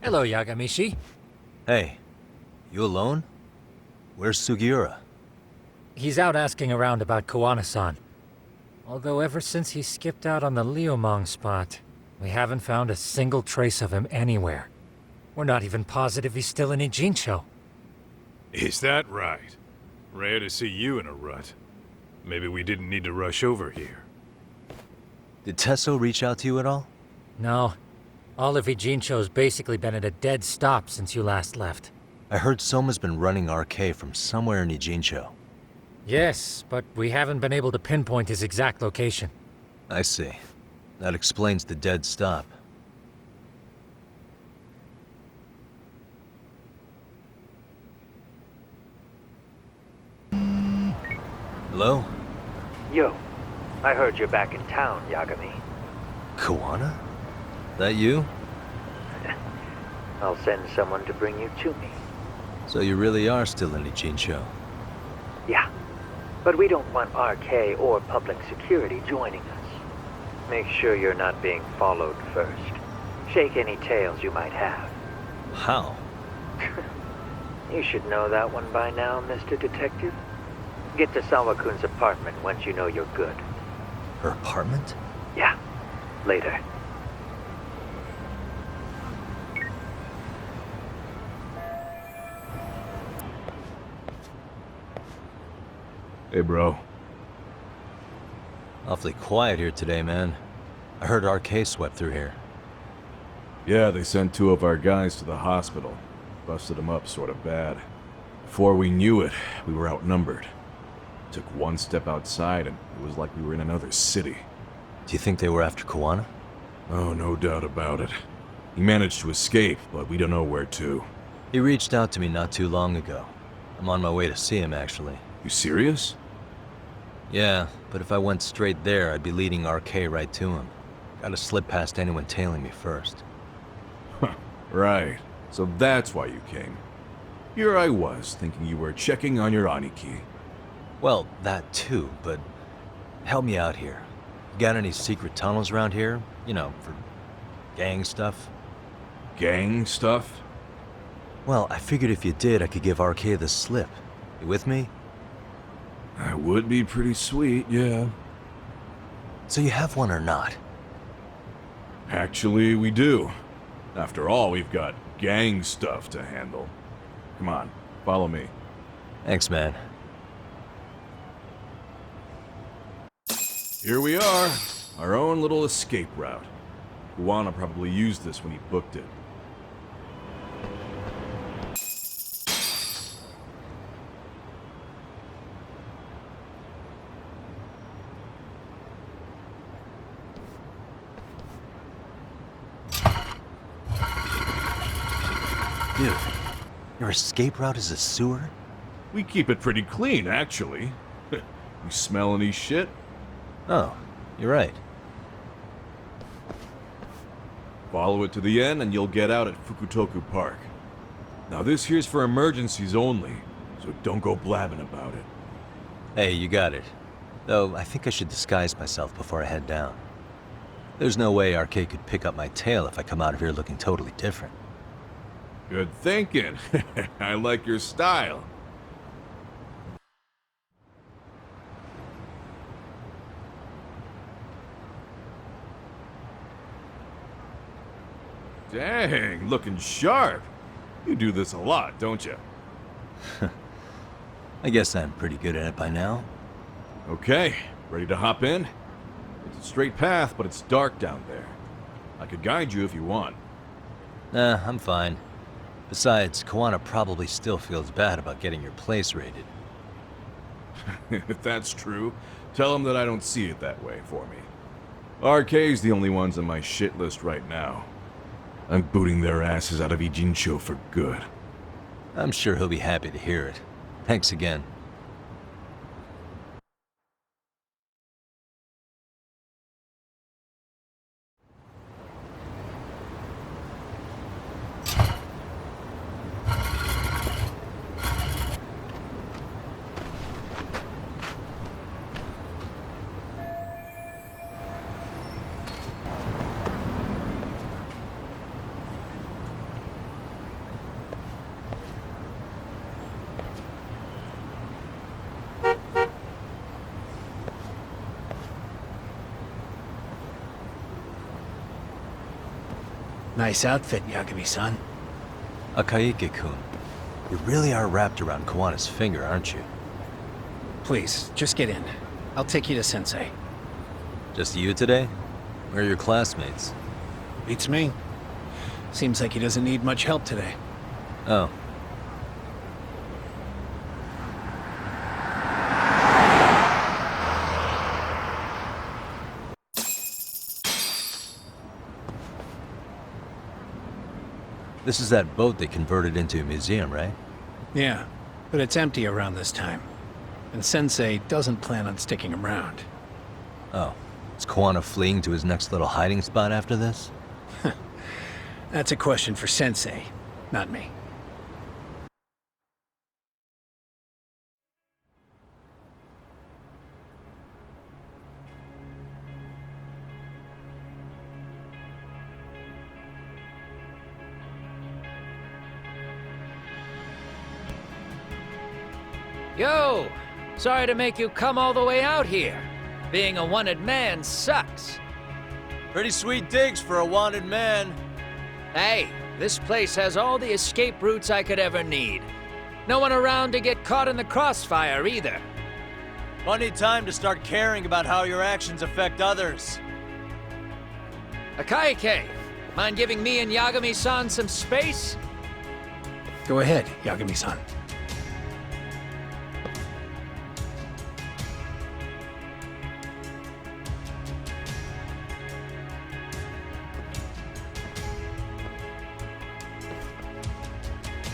Hello, Yagamishi. Hey, you alone? Where's Sugiura? He's out asking around about Koana-san. Although ever since he skipped out on the Liumang spot, we haven't found a single trace of him anywhere. We're not even positive he's still in Ijincho. Is that right? Rare to see you in a rut. Maybe we didn't need to rush over here. Did Tesso reach out to you at all? No. All of Ijincho's basically been at a dead stop since you last left. I heard Soma's been running RK from somewhere in Ijincho. Yes, but we haven't been able to pinpoint his exact location. I see. That explains the dead stop. Hello? Yo, I heard you're back in town, Yagami. Koana? That you? I'll send someone to bring you to me. So you really are still in Ijincho? Yeah, but we don't want RK or public security joining us. Make sure you're not being followed first. Shake any tails you might have. How? You should know that one by now, Mr. Detective. Get to Sawa-kun's apartment once you know you're good. Her apartment? Yeah, later. Hey, bro. Awfully quiet here today, man. I heard RK swept through here. Yeah, they sent 2 of our guys to the hospital. Busted them up sort of bad. Before we knew it, we were outnumbered. Took one step outside and it was like we were in another city. Do you think they were after Koana? Oh, no doubt about it. He managed to escape, but we don't know where to. He reached out to me not too long ago. I'm on my way to see him, actually. You serious? Yeah, but if I went straight there, I'd be leading RK right to him. Gotta slip past anyone tailing me first. Right. So that's why you came. Here I was, thinking you were checking on your Aniki. Well, that too, but help me out here. You got any secret tunnels around here? You know, for gang stuff? Gang stuff? Well, I figured if you did, I could give RK the slip. You with me? That would be pretty sweet, yeah. So you have one or not? Actually, we do. After all, we've got gang stuff to handle. Come on, follow me. Thanks, man. Here we are, our own little escape route. Koana probably used this when he booked it. Dude, your escape route is a sewer? We keep it pretty clean, actually. You smell any shit? Oh, you're right. Follow it to the end and you'll get out at Fukutoku Park. Now this here's for emergencies only, so don't go blabbing about it. Hey, you got it. Though, I think I should disguise myself before I head down. There's no way RK could pick up my tail if I come out of here looking totally different. Good thinking. I like your style. Dang, looking sharp. You do this a lot, don't you? I guess I'm pretty good at it by now. Okay, ready to hop in? It's a straight path, but it's dark down there. I could guide you if you want. Nah, I'm fine. Besides, Koana probably still feels bad about getting your place raided. If that's true, tell him that I don't see it that way for me. RK's the only ones on my shit list right now. I'm booting their asses out of Ijincho for good. I'm sure he'll be happy to hear it. Thanks again. Nice outfit, Yagami-san. Akaike-kun, you really are wrapped around Kawana's finger, aren't you? Please, just get in. I'll take you to Sensei. Just you today? Where are your classmates? Beats me. Seems like he doesn't need much help today. Oh. This is that boat they converted into a museum, right? Yeah, but it's empty around this time. And Sensei doesn't plan on sticking around. Oh. Is Kawana fleeing to his next little hiding spot after this? That's a question for Sensei, not me. Yo! Sorry to make you come all the way out here. Being a wanted man sucks. Pretty sweet digs for a wanted man. Hey, this place has all the escape routes I could ever need. No one around to get caught in the crossfire either. Funny time to start caring about how your actions affect others. Akaike, mind giving me and Yagami-san some space? Go ahead, Yagami-san.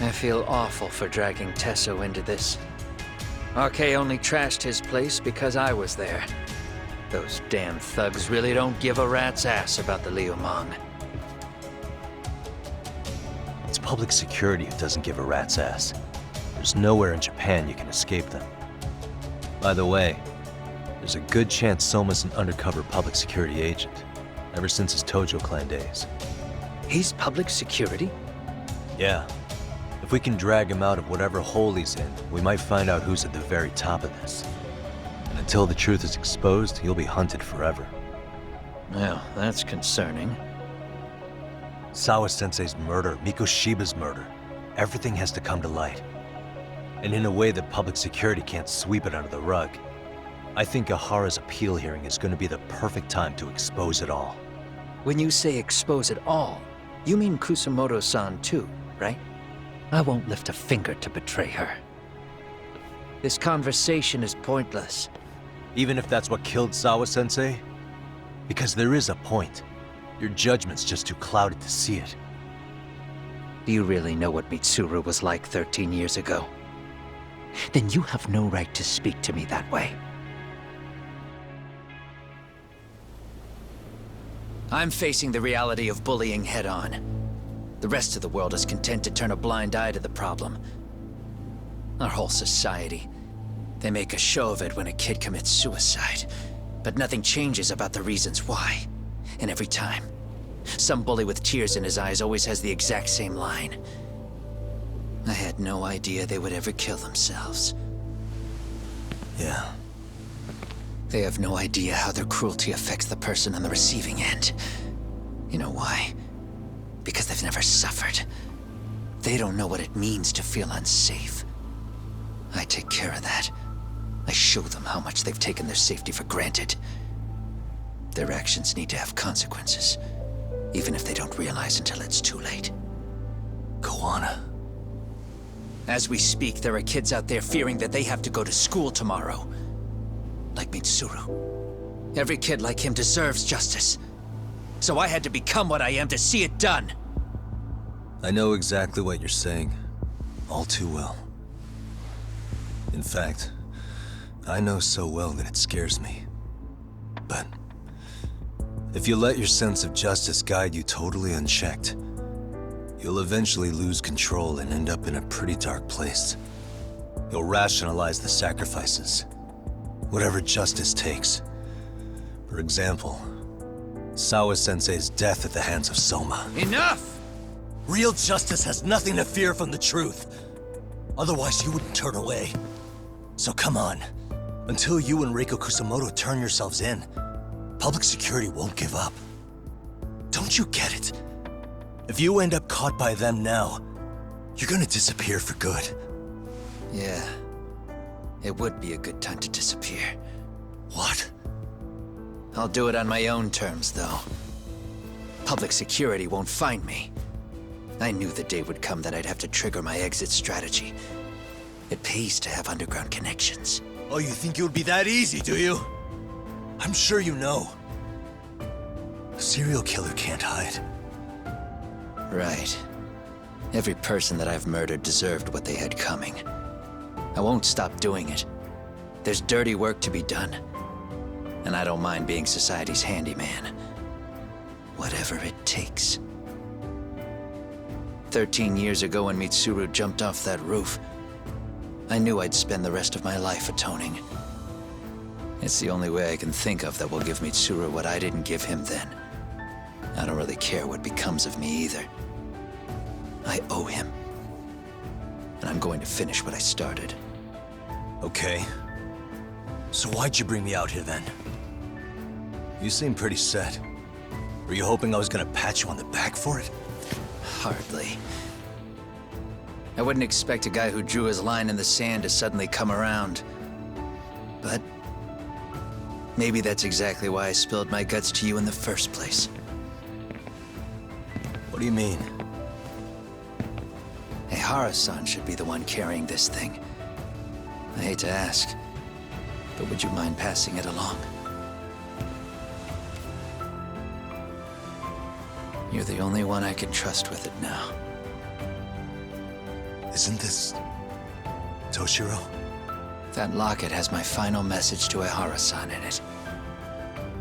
I feel awful for dragging Tesso into this. RK only trashed his place because I was there. Those damn thugs really don't give a rat's ass about the Liumang. It's public security who doesn't give a rat's ass. There's nowhere in Japan you can escape them. By the way, there's a good chance Soma's an undercover public security agent, ever since his Tojo clan days. He's public security? Yeah. If we can drag him out of whatever hole he's in, we might find out who's at the very top of this. And until the truth is exposed, he'll be hunted forever. Well, that's concerning. Sawa-sensei's murder, Mikoshiba's murder, everything has to come to light. And in a way that public security can't sweep it under the rug. I think Ahara's appeal hearing is going to be the perfect time to expose it all. When you say expose it all, you mean Kusamoto-san too, right? I won't lift a finger to betray her. This conversation is pointless. Even if that's what killed Sawa-sensei? Because there is a point. Your judgment's just too clouded to see it. Do you really know what Mitsuru was like 13 years ago? Then you have no right to speak to me that way. I'm facing the reality of bullying head-on. The rest of the world is content to turn a blind eye to the problem. Our whole society. They make a show of it when a kid commits suicide. But nothing changes about the reasons why. And every time, some bully with tears in his eyes always has the exact same line. I had no idea they would ever kill themselves. Yeah. They have no idea how their cruelty affects the person on the receiving end. You know why? Because they've never suffered. They don't know what it means to feel unsafe. I take care of that. I show them how much they've taken their safety for granted. Their actions need to have consequences, even if they don't realize until it's too late. Kawana. As we speak, there are kids out there fearing that they have to go to school tomorrow. Like Mitsuru. Every kid like him deserves justice. So I had to become what I am to see it done. I know exactly what you're saying. All too well. In fact, I know so well that it scares me. But if you let your sense of justice guide you totally unchecked, you'll eventually lose control and end up in a pretty dark place. You'll rationalize the sacrifices, whatever justice takes. For example, Sawa-sensei's death at the hands of Soma. Enough! Real justice has nothing to fear from the truth. Otherwise, you wouldn't turn away. So come on. Until you and Reiko Kusamoto turn yourselves in, public security won't give up. Don't you get it? If you end up caught by them now, you're gonna disappear for good. Yeah. It would be a good time to disappear. What? I'll do it on my own terms, though. Public security won't find me. I knew the day would come that I'd have to trigger my exit strategy. It pays to have underground connections. Oh, you think it would be that easy, do you? I'm sure you know. A serial killer can't hide. Right. Every person that I've murdered deserved what they had coming. I won't stop doing it. There's dirty work to be done. And I don't mind being society's handyman. Whatever it takes. 13 years ago when Mitsuru jumped off that roof, I knew I'd spend the rest of my life atoning. It's the only way I can think of that will give Mitsuru what I didn't give him then. I don't really care what becomes of me either. I owe him. And I'm going to finish what I started. Okay. So why'd you bring me out here then? You seem pretty set. Were you hoping I was gonna pat you on the back for it? Hardly. I wouldn't expect a guy who drew his line in the sand to suddenly come around. But maybe that's exactly why I spilled my guts to you in the first place. What do you mean? Ehara-san should be the one carrying this thing. I hate to ask, but would you mind passing it along? You're the only one I can trust with it now. Isn't this... Toshiro? That locket has my final message to Ehara-san in it.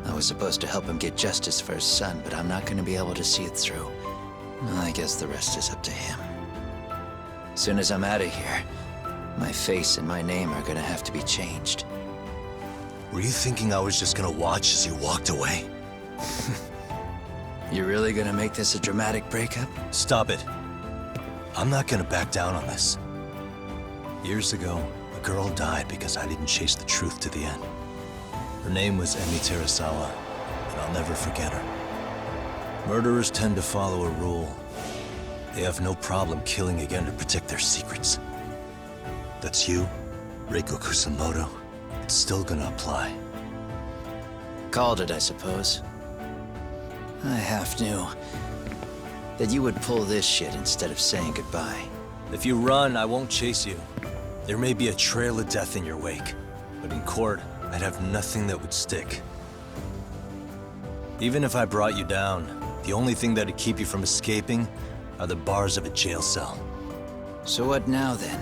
I was supposed to help him get justice for his son, but I'm not going to be able to see it through. Well, I guess the rest is up to him. Soon as I'm out of here, my face and my name are gonna have to be changed. Were you thinking I was just gonna watch as you walked away? You really gonna make this a dramatic breakup? Stop it. I'm not gonna back down on this. Years ago, a girl died because I didn't chase the truth to the end. Her name was Emi Terasawa, and I'll never forget her. Murderers tend to follow a rule. They have no problem killing again to protect their secrets. That's you, Reiko Kusamoto. It's still gonna apply. Called it, I suppose. I half knew that you would pull this shit instead of saying goodbye. If you run, I won't chase you. There may be a trail of death in your wake, but in court, I'd have nothing that would stick. Even if I brought you down, the only thing that'd keep you from escaping are the bars of a jail cell. So what now, then?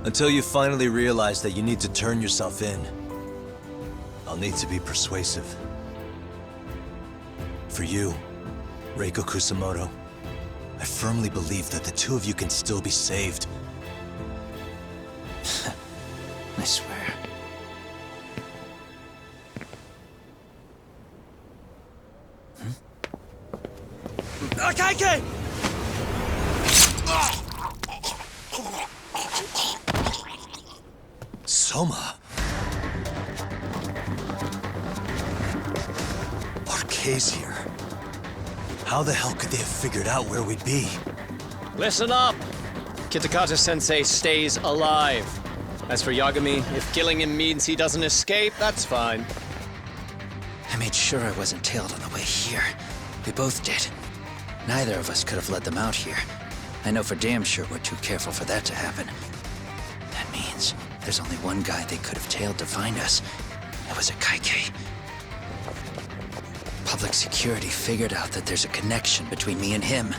Until you finally realize that you need to turn yourself in, I'll need to be persuasive. For you, Reiko Kusamoto, I firmly believe that the two of you can still be saved. I swear. Akaike! Soma. RK's here. How the hell could they have figured out where we'd be? Listen up! Kitakata-sensei stays alive. As for Yagami, if killing him means he doesn't escape, that's fine. I made sure I wasn't tailed on the way here. We both did. Neither of us could have let them out here. I know for damn sure we're too careful for that to happen. That means there's only one guy they could have tailed to find us. It was a Kaike. Public security figured out that there's a connection between me and him.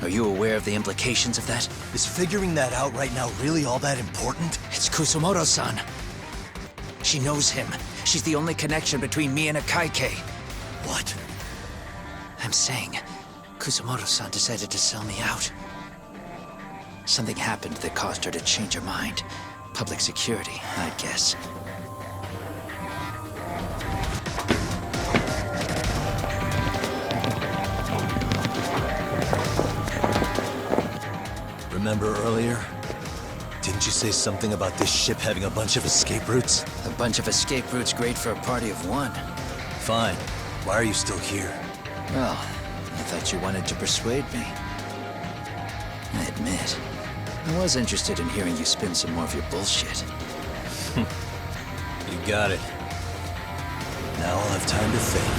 Are you aware of the implications of that? Is figuring that out right now really all that important? It's Kusamoto-san. She knows him. She's the only connection between me and a Kaike. What? I'm saying, Kusamoto-san decided to sell me out. Something happened that caused her to change her mind. Public security, I'd guess. Remember earlier? Didn't you say something about this ship having a bunch of escape routes? A bunch of escape routes great for a party of one. Fine. Why are you still here? Well, I thought you wanted to persuade me. I admit, I was interested in hearing you spin some more of your bullshit. You got it. Now I'll have time to think.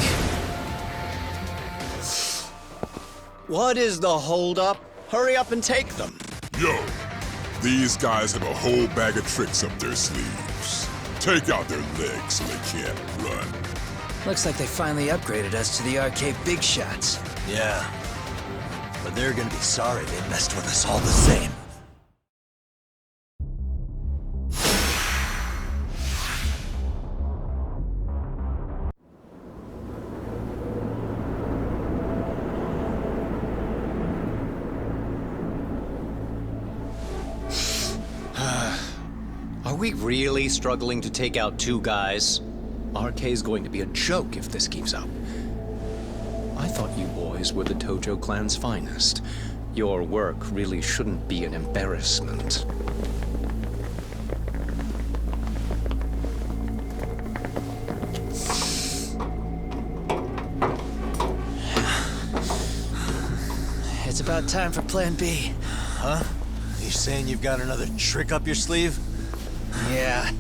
What is the holdup? Hurry up and take them. Yo, these guys have a whole bag of tricks up their sleeves. Take out their legs so they can't run. Looks like they finally upgraded us to the arcade big shots. Yeah. But they're gonna be sorry they messed with us all the same. Are we really struggling to take out two guys? RK's going to be a joke if this keeps up. I thought you boys were the Tojo clan's finest. Your work really shouldn't be an embarrassment. It's about time for Plan B. Huh? You saying you've got another trick up your sleeve? Yeah,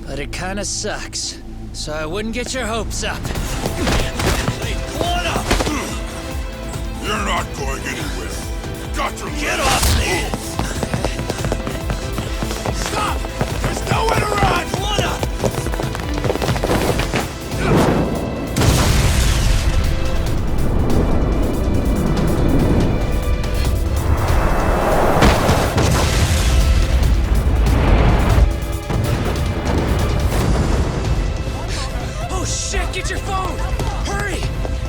but it kinda sucks. So I wouldn't get your hopes up. You're not going anywhere. Got to Get off me! Stop! There's nowhere to run! Oh shit, get your phone! Hurry!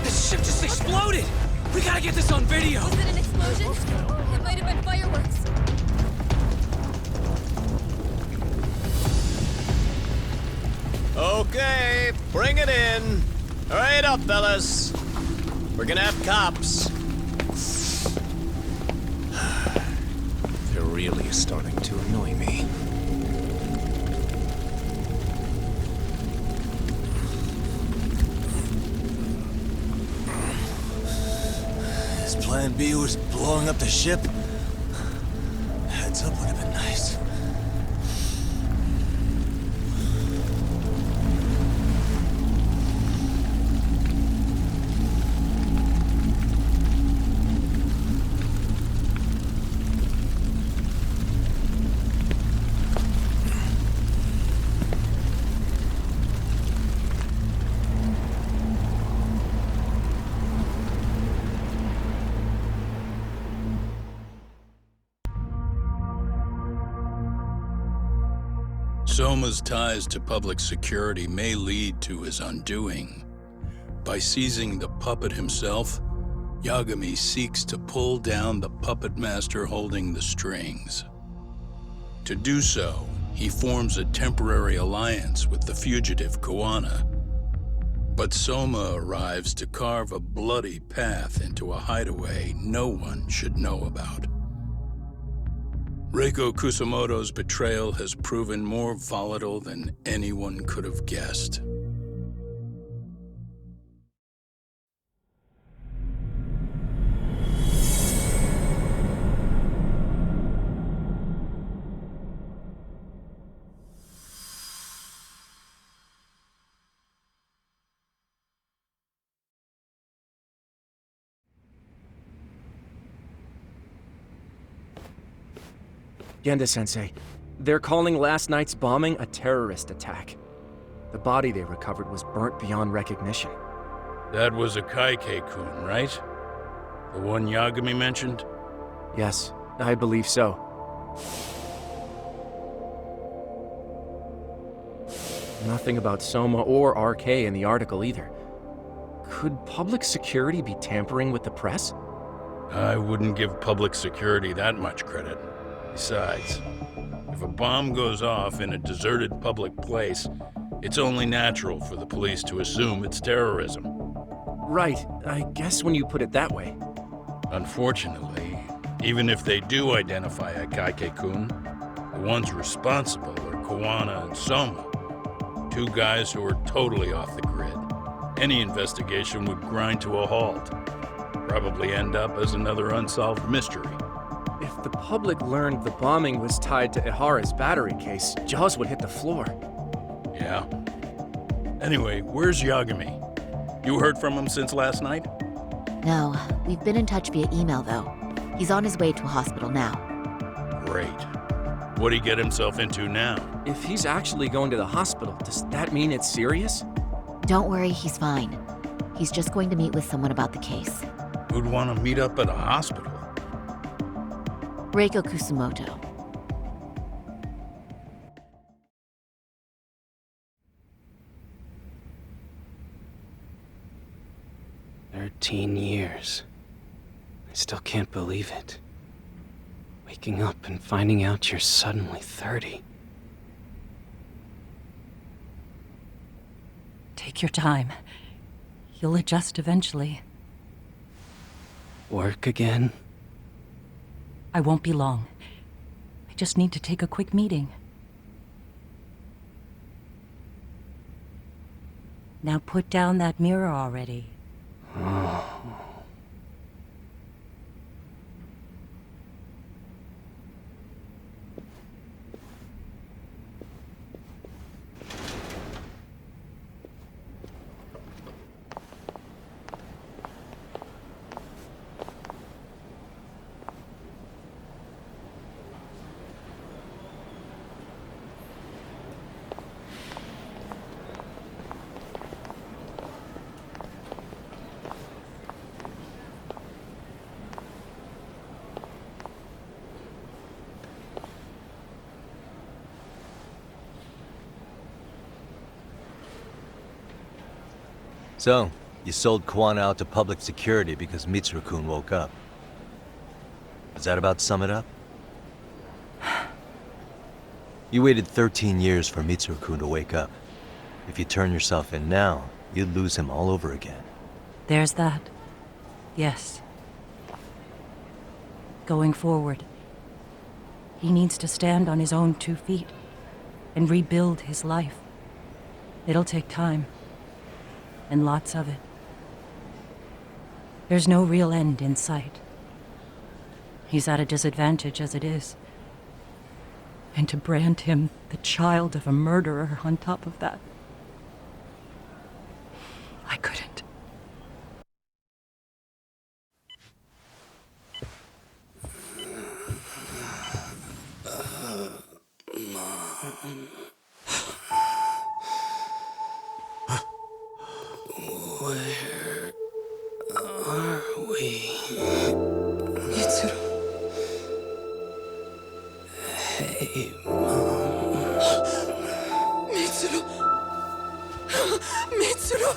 This ship just exploded! We gotta get this on video! Was it an explosion? It might have been fireworks. Okay, bring it in. Hurry it up, fellas. We're gonna have cops. They're really starting to annoy me. His plan B was blowing up the ship? Heads up would have been nice. Soma's ties to public security may lead to his undoing. By seizing the puppet himself, Yagami seeks to pull down the puppet master holding the strings. To do so, he forms a temporary alliance with the fugitive Koana. But Soma arrives to carve a bloody path into a hideaway no one should know about. Reiko Kusamoto's betrayal has proven more volatile than anyone could have guessed. Genda-sensei, they're calling last night's bombing a terrorist attack. The body they recovered was burnt beyond recognition. That was a Kaike-kun, right? The one Yagami mentioned? Yes, I believe so. Nothing about Soma or RK in the article either. Could public security be tampering with the press? I wouldn't give public security that much credit. Besides, if a bomb goes off in a deserted public place, it's only natural for the police to assume it's terrorism. Right, I guess when you put it that way. Unfortunately, even if they do identify a Kaike-kun, the ones responsible are Koana and Soma, two guys who are totally off the grid. Any investigation would grind to a halt. probably end up as another unsolved mystery. If the public learned the bombing was tied to Ihara's battery case, jaws would hit the floor. Yeah. Anyway, where's Yagami? You heard from him since last night? No, we've been in touch via email, though. He's on his way to a hospital now. Great. What'd he get himself into now? If he's actually going to the hospital, does that mean it's serious? Don't worry, he's fine. He's just going to meet with someone about the case. Who'd want to meet up at a hospital? Reiko Kusumoto. "13 years. I still can't believe it. Waking up and finding out you're suddenly 30. Take your time. You'll adjust eventually. Work again? I won't be long. I just need to take a quick meeting. Now put down that mirror already. Oh. So, you sold Kwan out to public security because Mitsuru-kun woke up. Does that about sum it up? You waited 13 years for Mitsuru-kun to wake up. If you turn yourself in now, you'd lose him all over again. There's that. Yes. Going forward, he needs to stand on his own 2 feet and rebuild his life. It'll take time. And lots of it. There's no real end in sight. He's at a disadvantage as it is. And to brand him the child of a murderer on top of that, I couldn't. Mom. Where are we? Mitsuru. Hey, Mom. Mitsuru. Mitsuru.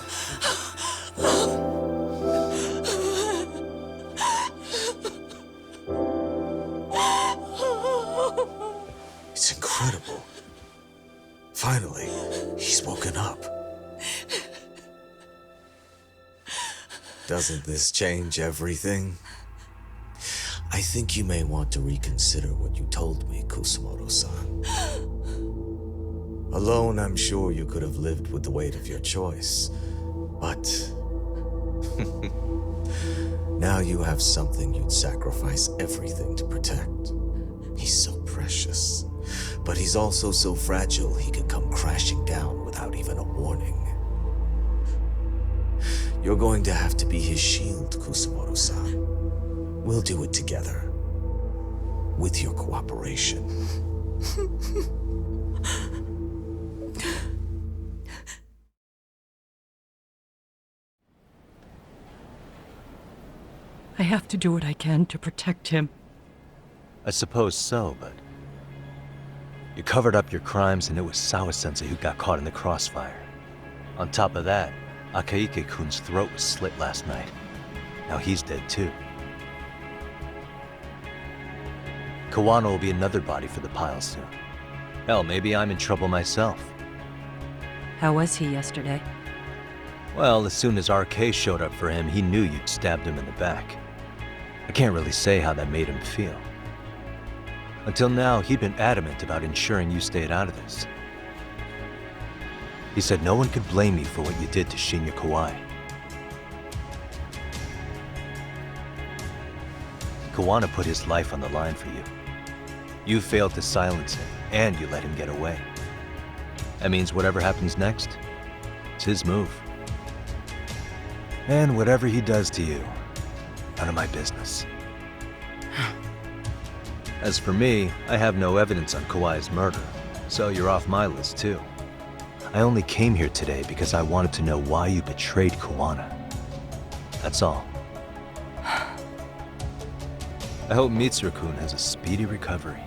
It's incredible. Finally, he's woken up. Doesn't this change everything? I think you may want to reconsider what you told me, Kusumoto-san. Alone, I'm sure you could have lived with the weight of your choice, but now you have something you'd sacrifice everything to protect. He's so precious, but he's also so fragile he could come crashing down without even a warning. You're going to have to be his shield, Kusumoto-san. We'll do it together. With your cooperation. I have to do what I can to protect him. I suppose so, but... You covered up your crimes and it was Sawa-sensei who got caught in the crossfire. On top of that, Akaike-kun's throat was slit last night. Now he's dead too. Kawano will be another body for the pile soon. Hell, maybe I'm in trouble myself. How was he yesterday? Well, as soon as RK showed up for him, he knew you'd stabbed him in the back. I can't really say how that made him feel. Until now, he'd been adamant about ensuring you stayed out of this. He said no one could blame you for what you did to Shinya Kawai. Kawana put his life on the line for you. You failed to silence him, and you let him get away. That means whatever happens next, it's his move. And whatever he does to you, none of my business. As for me, I have no evidence on Kawai's murder, so you're off my list too. I only came here today because I wanted to know why you betrayed Kawana. That's all. I hope Mitsuru-kun has a speedy recovery.